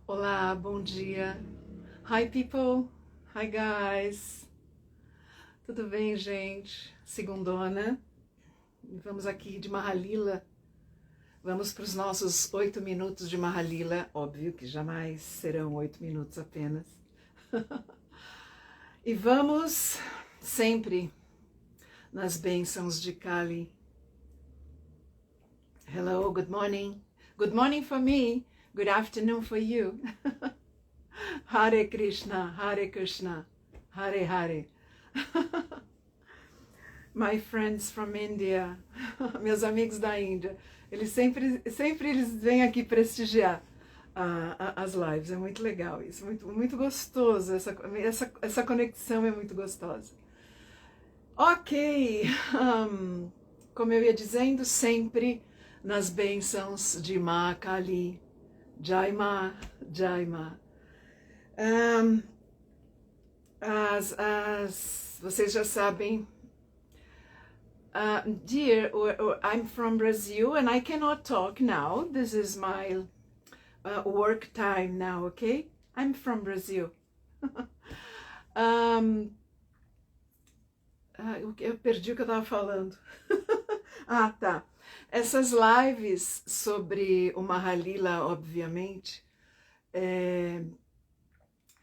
Olá, bom dia. Hi people, hi guys. Tudo bem, gente? Segundona. Vamos aqui de Mahalila. Vamos para os nossos 8 minutos de Mahalila. Óbvio que jamais serão 8 minutos apenas. E vamos sempre nas bênçãos de Kali. Hello, good morning. Good morning for me. Good afternoon for you. Hare Krishna, Hare Hare. My friends from India, meus amigos da Índia, eles sempre eles vêm aqui prestigiar as lives. É muito legal isso, muito gostoso. Essa conexão é muito gostosa. Ok, como eu ia dizendo, sempre nas bênçãos de Ma Kali. Jai Ma, Jai Ma. Vocês já sabem, dear, I'm from Brazil and I cannot talk now. This is my work time now, okay? I'm from Brazil. Eu perdi o que eu estava falando. Tá. Essas lives sobre o Mahalila, obviamente,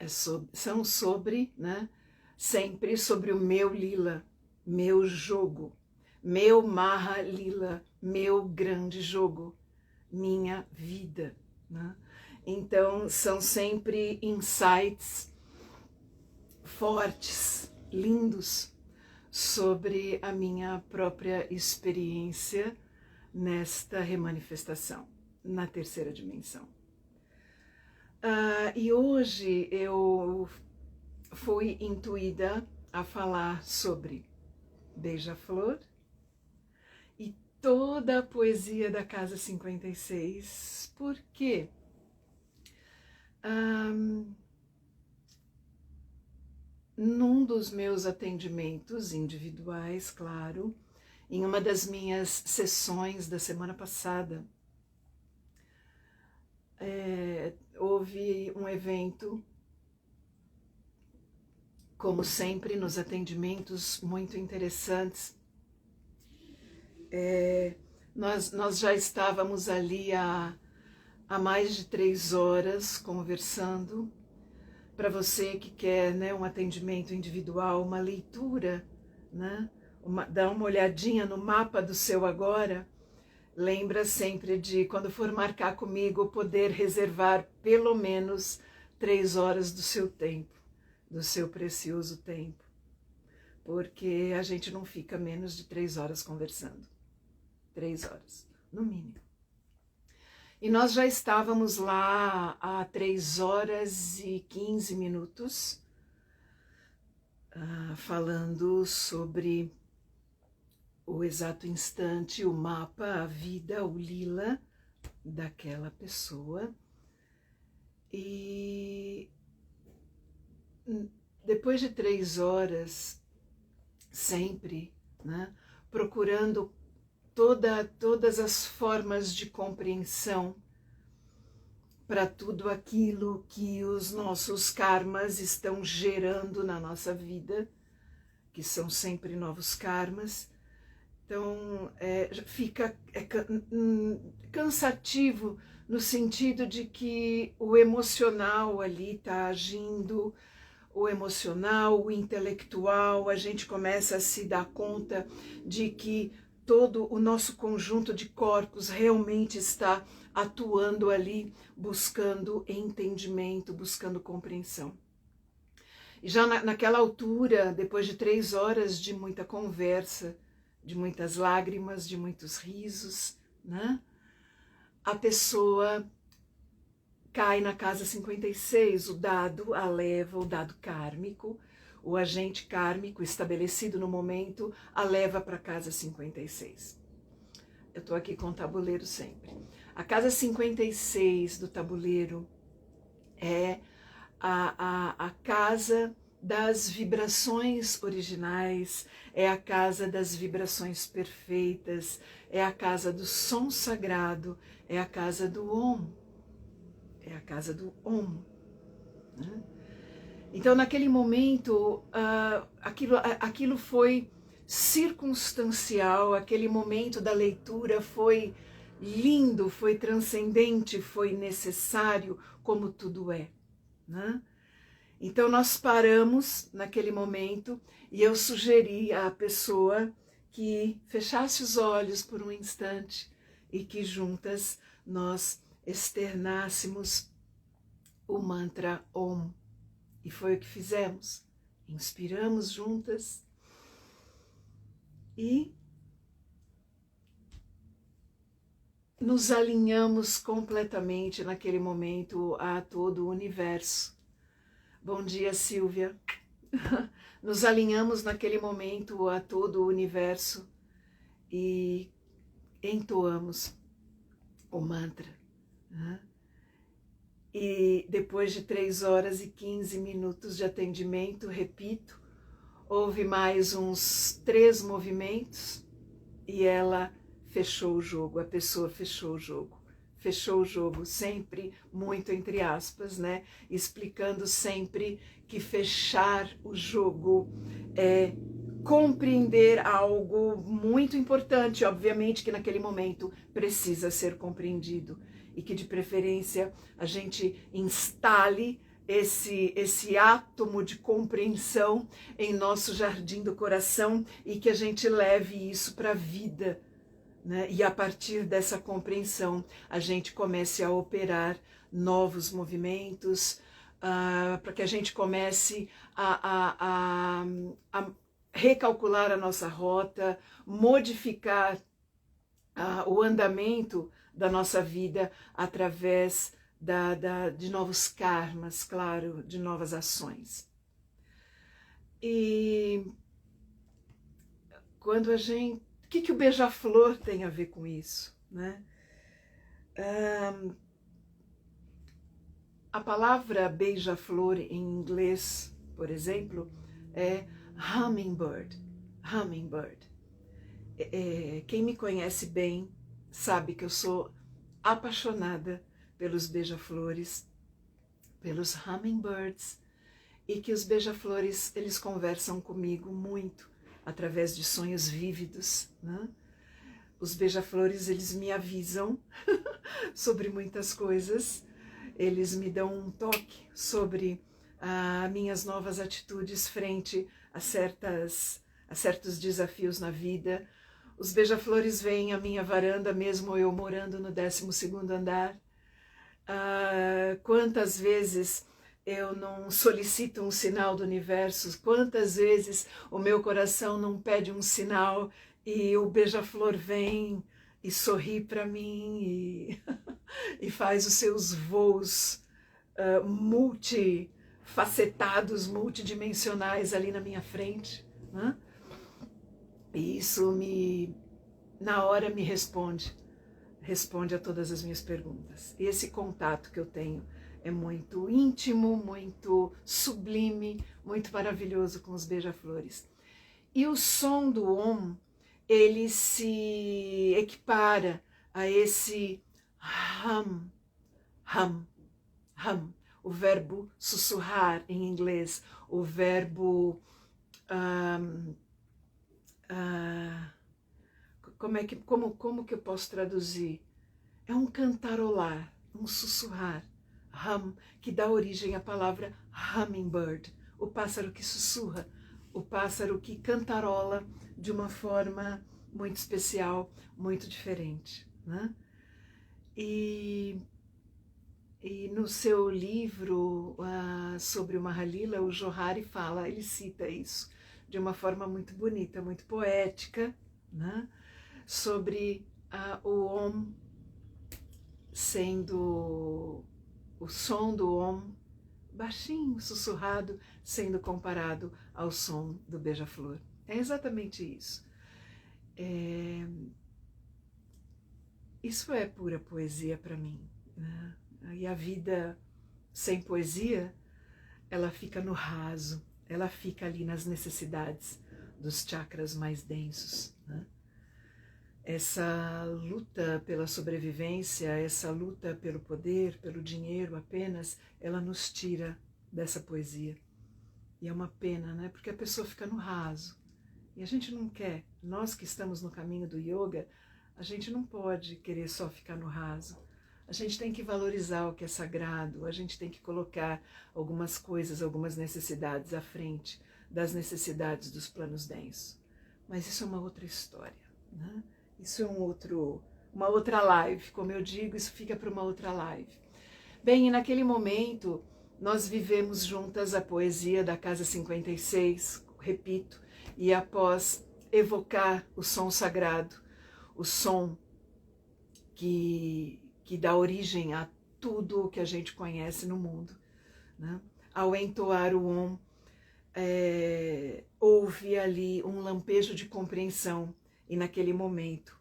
são sobre, né? Sempre sobre o meu lila, meu jogo, meu Mahalila, meu grande jogo, minha vida, né? Então são sempre insights fortes, lindos, sobre a minha própria experiência nesta remanifestação, na terceira dimensão. E hoje eu fui intuída a falar sobre Beija-Flor e toda a poesia da Casa 56, porque num dos meus atendimentos individuais, claro, em uma das minhas sessões da semana passada, houve um evento, como sempre nos atendimentos, muito interessantes. Nós já estávamos ali há mais de 3 horas conversando. Para você que quer, né, um atendimento individual, uma leitura, né, dar uma olhadinha no mapa do seu agora, lembra sempre de, quando for marcar comigo, poder reservar pelo menos 3 horas do seu tempo, do seu precioso tempo, porque a gente não fica menos de 3 horas conversando. 3 horas, no mínimo. E nós já estávamos lá há 3 horas e 15 minutos, falando sobre o exato instante, o mapa, a vida, o lila daquela pessoa. E depois de 3 horas, sempre, né, procurando todas as formas de compreensão para tudo aquilo que os nossos karmas estão gerando na nossa vida, que são sempre novos karmas. Então, fica cansativo no sentido de que o emocional ali está agindo, o emocional, o intelectual, a gente começa a se dar conta de que todo o nosso conjunto de corpos realmente está atuando ali, buscando entendimento, buscando compreensão. E já naquela altura, depois de 3 horas de muita conversa, de muitas lágrimas, de muitos risos, né? A pessoa cai na casa 56, o dado a leva, o dado kármico, o agente kármico estabelecido no momento a leva para a casa 56. Eu estou aqui com o tabuleiro sempre. A casa 56 do tabuleiro é a casa das vibrações originais, é a casa das vibrações perfeitas, é a casa do som sagrado, é a casa do Om. é a casa do Om, né? Então, naquele momento, aquilo foi circunstancial, aquele momento da leitura foi lindo, foi transcendente, foi necessário, como tudo é, né? Então, nós paramos naquele momento e eu sugeri à pessoa que fechasse os olhos por um instante e que juntas nós externássemos o mantra Om. E foi o que fizemos. Inspiramos juntas e nos alinhamos completamente naquele momento a todo o universo. Bom dia, Silvia. Nos alinhamos naquele momento a todo o universo e entoamos o mantra, né? E depois de 3 horas e 15 minutos de atendimento, repito, houve mais uns 3 movimentos e ela fechou o jogo, a pessoa fechou o jogo, sempre muito entre aspas, né? Explicando sempre que fechar o jogo é compreender algo muito importante, obviamente que naquele momento precisa ser compreendido, e que de preferência a gente instale esse átomo de compreensão em nosso jardim do coração e que a gente leve isso para a vida, né? E a partir dessa compreensão a gente comece a operar novos movimentos, para que a gente comece a recalcular a nossa rota, modificar o andamento da nossa vida através de novos karmas, claro, de novas ações. E quando a gente... O que o beija-flor tem a ver com isso, né? A palavra beija-flor em inglês, por exemplo, é hummingbird. Hummingbird. Quem me conhece bem sabe que eu sou apaixonada pelos beija-flores, pelos hummingbirds, e que os beija-flores, eles conversam comigo muito através de sonhos vívidos, né? Os beija-flores, eles me avisam sobre muitas coisas, eles me dão um toque sobre minhas novas atitudes frente a certos desafios na vida. Os beija-flores vêm à minha varanda, mesmo eu morando no 12º andar. Quantas vezes eu não solicito um sinal do universo, quantas vezes o meu coração não pede um sinal e o beija-flor vem e sorri para mim e faz os seus voos multifacetados, multidimensionais ali na minha frente, né? E isso na hora me responde a todas as minhas perguntas. E esse contato que eu tenho é muito íntimo, muito sublime, muito maravilhoso com os beija-flores. E o som do Om, ele se equipara a esse hum, hum, hum, o verbo sussurrar em inglês, o verbo como que eu posso traduzir? É um cantarolar, um sussurrar, hum, que dá origem à palavra hummingbird, o pássaro que sussurra, o pássaro que cantarola de uma forma muito especial, muito diferente, né? E no seu livro sobre o Mahalila, o Johari fala, ele cita isso de uma forma muito bonita, muito poética, né? Sobre o Om sendo o som do Om, baixinho, sussurrado, sendo comparado ao som do beija-flor. É exatamente isso. Isso é pura poesia para mim, né? E a vida sem poesia, ela fica no raso, ela fica ali nas necessidades dos chakras mais densos, né? essa luta pela sobrevivência, essa luta pelo poder, pelo dinheiro apenas, ela nos tira dessa poesia. E é uma pena, né? Porque a pessoa fica no raso. E a gente não quer, nós que estamos no caminho do yoga, a gente não pode querer só ficar no raso. A gente tem que valorizar o que é sagrado, a gente tem que colocar algumas coisas, algumas necessidades à frente das necessidades dos planos densos. Mas isso é uma outra história, né? Isso é uma outra live, como eu digo, isso fica para uma outra live. Bem, e naquele momento nós vivemos juntas a poesia da Casa 56, repito, e após evocar o som sagrado, o som que dá origem a tudo o que a gente conhece no mundo, né? Ao entoar o Om, houve ali um lampejo de compreensão, e naquele momento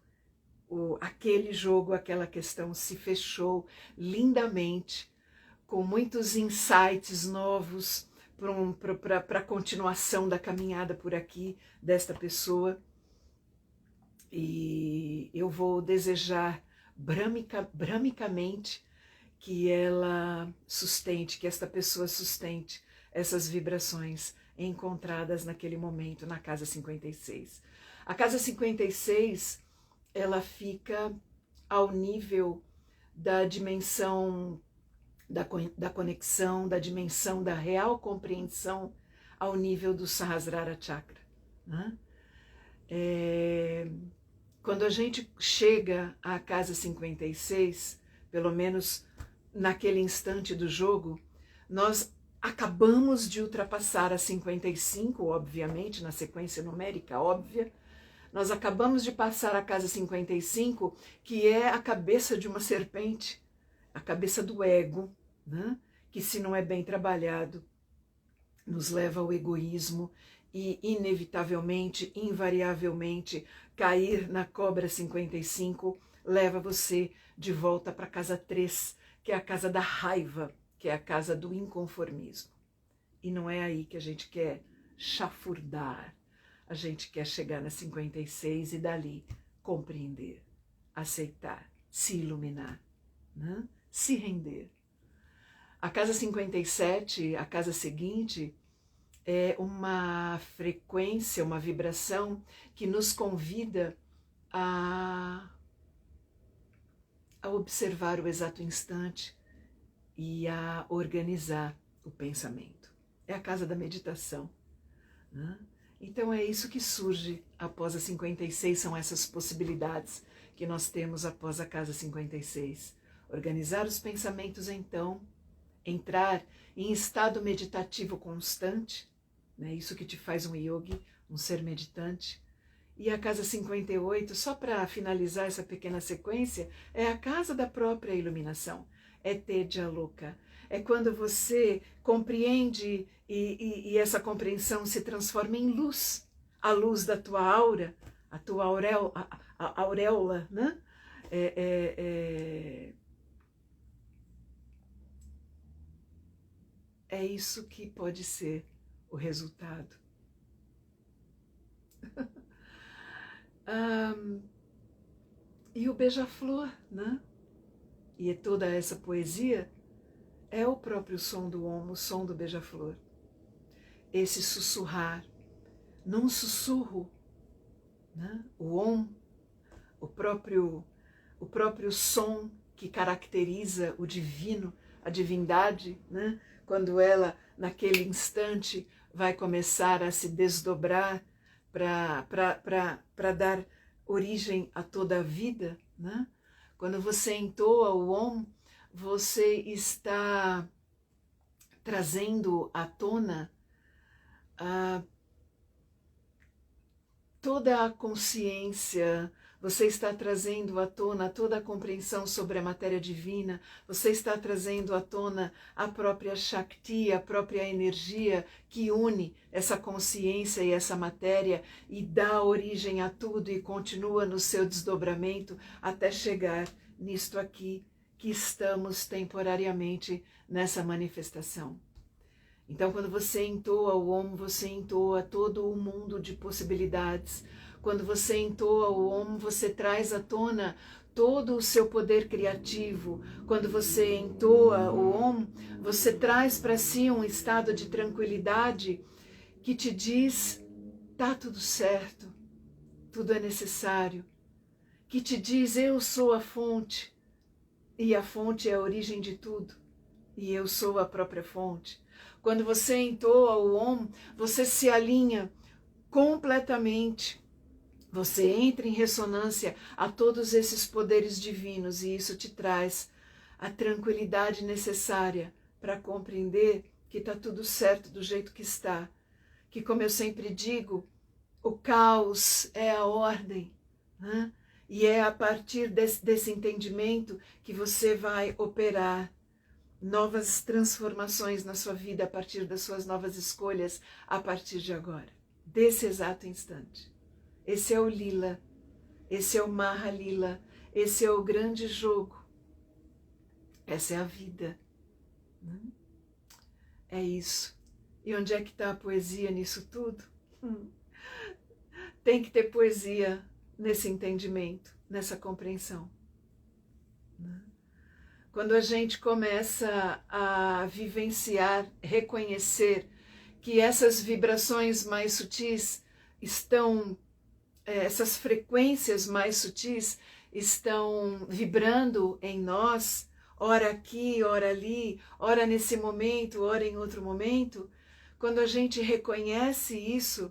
aquele jogo, aquela questão se fechou lindamente, com muitos insights novos para a continuação da caminhada por aqui desta pessoa. E eu vou desejar bramicamente que ela sustente, que esta pessoa sustente essas vibrações encontradas naquele momento na Casa 56. A Casa 56, ela fica ao nível da dimensão da conexão, da dimensão da real compreensão ao nível do Sahasrara Chakra, né? Quando a gente chega à Casa 56, pelo menos naquele instante do jogo, nós acabamos de ultrapassar a 55, obviamente, na sequência numérica óbvia. Nós acabamos de passar a Casa 55, que é a cabeça de uma serpente, a cabeça do ego, né? Que se não é bem trabalhado, nos leva ao egoísmo e inevitavelmente, invariavelmente, cair na cobra 55 leva você de volta para a casa 3, que é a casa da raiva, que é a casa do inconformismo. E não é aí que a gente quer chafurdar, a gente quer chegar na 56 e dali compreender, aceitar, se iluminar, né? Se render. A casa 57, a casa seguinte, é uma frequência, uma vibração que nos convida a observar o exato instante e a organizar o pensamento. É a casa da meditação, né? Então é isso que surge após a 56, são essas possibilidades que nós temos após a casa 56. Organizar os pensamentos então, entrar em estado meditativo constante, né? Isso que te faz um yogi, um ser meditante. E a casa 58, só para finalizar essa pequena sequência, é a casa da própria iluminação. É Teja Loka. É quando você compreende e essa compreensão se transforma em luz. A luz da tua aura, a tua auréola, né? É isso que pode ser o resultado. E o beija-flor, né? E toda essa poesia é o próprio som do Om, o som do beija-flor. Esse sussurrar, num sussurro, né? O Om, o próprio som que caracteriza o divino, a divindade, né? Quando ela, naquele instante, vai começar a se desdobrar para dar origem a toda a vida, né? Quando você entoa o Om, você está trazendo à tona toda a consciência, você está trazendo à tona toda a compreensão sobre a matéria divina, você está trazendo à tona a própria Shakti, a própria energia que une essa consciência e essa matéria e dá origem a tudo e continua no seu desdobramento até chegar nisto aqui que estamos temporariamente nessa manifestação. Então, quando você entoa o Om, você entoa todo o mundo de possibilidades, Quando você entoa o Om, você traz à tona todo o seu poder criativo. Quando você entoa o Om, você traz para si um estado de tranquilidade que te diz: tá tudo certo, tudo é necessário. Que te diz: eu sou a fonte, e a fonte é a origem de tudo, e eu sou a própria fonte. Quando você entoa o Om, você se alinha completamente. Você entra em ressonância a todos esses poderes divinos, e isso te traz a tranquilidade necessária para compreender que está tudo certo do jeito que está. Que, como eu sempre digo, o caos é a ordem, né? E é a partir desse entendimento que você vai operar novas transformações na sua vida a partir das suas novas escolhas a partir de agora, desse exato instante. Esse é o Lila, esse é o Maha Lila, esse é o grande jogo, essa é a vida, né? É isso. E onde é que está a poesia nisso tudo? Tem que ter poesia nesse entendimento, nessa compreensão. Quando a gente começa a vivenciar, reconhecer que essas vibrações mais sutis estão, essas frequências mais sutis estão vibrando em nós, ora aqui, ora ali, ora nesse momento, ora em outro momento, quando a gente reconhece isso,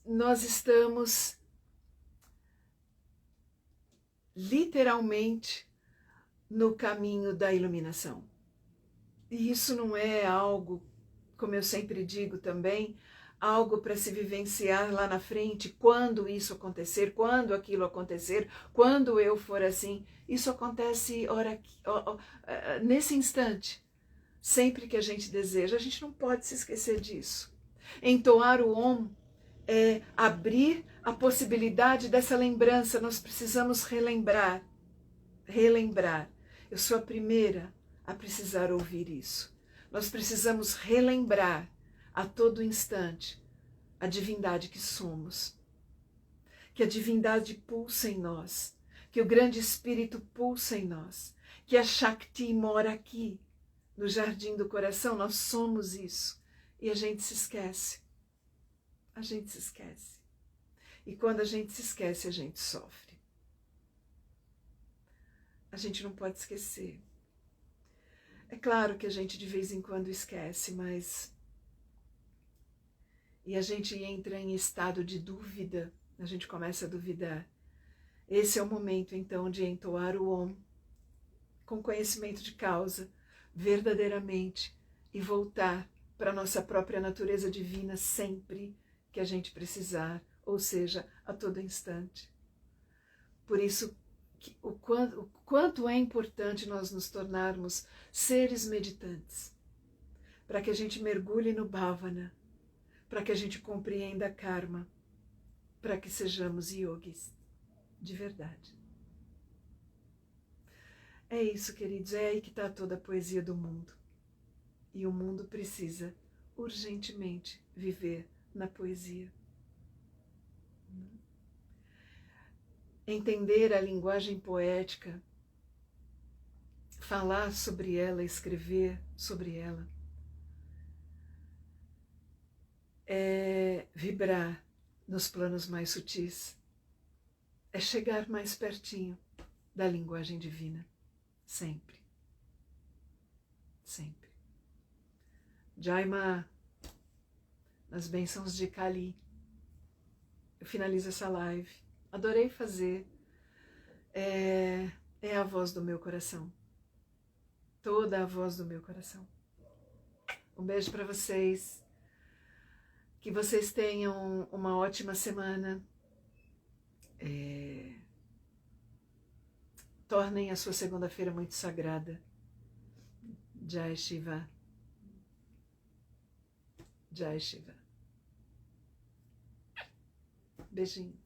nós estamos literalmente no caminho da iluminação. E isso não é algo, como eu sempre digo também, algo para se vivenciar lá na frente, quando isso acontecer, quando aquilo acontecer, quando eu for assim. Isso acontece nesse instante, sempre que a gente deseja. A gente não pode se esquecer disso. Entoar o Om é abrir a possibilidade dessa lembrança. Nós precisamos relembrar. Eu sou a primeira a precisar ouvir isso. Nós precisamos relembrar a todo instante a divindade que somos. Que a divindade pulsa em nós. Que o grande Espírito pulsa em nós. Que a Shakti mora aqui, no jardim do coração. Nós somos isso. E a gente se esquece. A gente se esquece. E quando a gente se esquece, a gente sofre. A gente não pode esquecer. É claro que a gente de vez em quando esquece, mas... E a gente entra em estado de dúvida, a gente começa a duvidar. Esse é o momento, então, de entoar o Om, com conhecimento de causa, verdadeiramente, e voltar para a nossa própria natureza divina sempre que a gente precisar, ou seja, a todo instante. Por isso, o quanto é importante nós nos tornarmos seres meditantes, para que a gente mergulhe no Bhavana, para que a gente compreenda a karma, para que sejamos yogis de verdade. É isso, queridos, é aí que está toda a poesia do mundo. E o mundo precisa urgentemente viver na poesia. Entender a linguagem poética, falar sobre ela, escrever sobre ela, é vibrar nos planos mais sutis, é chegar mais pertinho da linguagem divina, sempre, sempre. Jaima, nas bênçãos de Kali, eu finalizo essa live. Adorei fazer. É a voz do meu coração. Toda a voz do meu coração. Um beijo para vocês. Que vocês tenham uma ótima semana. Tornem a sua segunda-feira muito sagrada. Jai Shiva. Jai Shiva. Beijinho.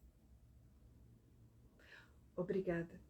Obrigada.